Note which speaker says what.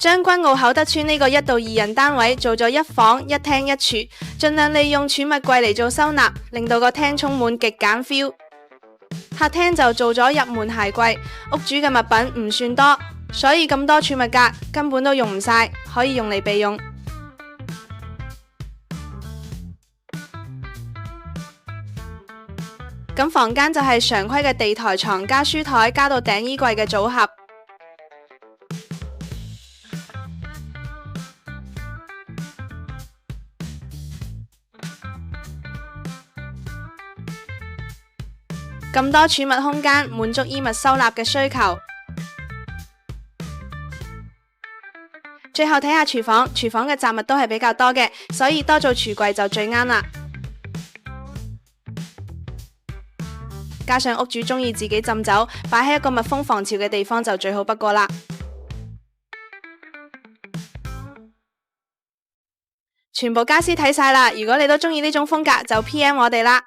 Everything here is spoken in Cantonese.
Speaker 1: 將軍澳厚德邨呢個1到2人單位做咗1房1廳1廚，盡量利用儲物櫃嚟做收納，令到個廳充滿極簡 feel。客廳就做咗入門鞋櫃，屋主嘅物品唔算多，所以咁多儲物格根本都用唔晒，可以用嚟備用。咁房間就係常規嘅地台床加書台加到頂衣櫃嘅組合。咁多儲物空間，滿足衣物收納嘅需求。最後睇下廚房，廚房嘅雜物都係比較多嘅，所以多做櫥櫃就最啱啦。加上屋主中意自己浸酒，擺喺一個密封防潮嘅地方就最好不過啦。全部家私睇晒啦，如果你都中意呢種風格，就 PM 我哋啦。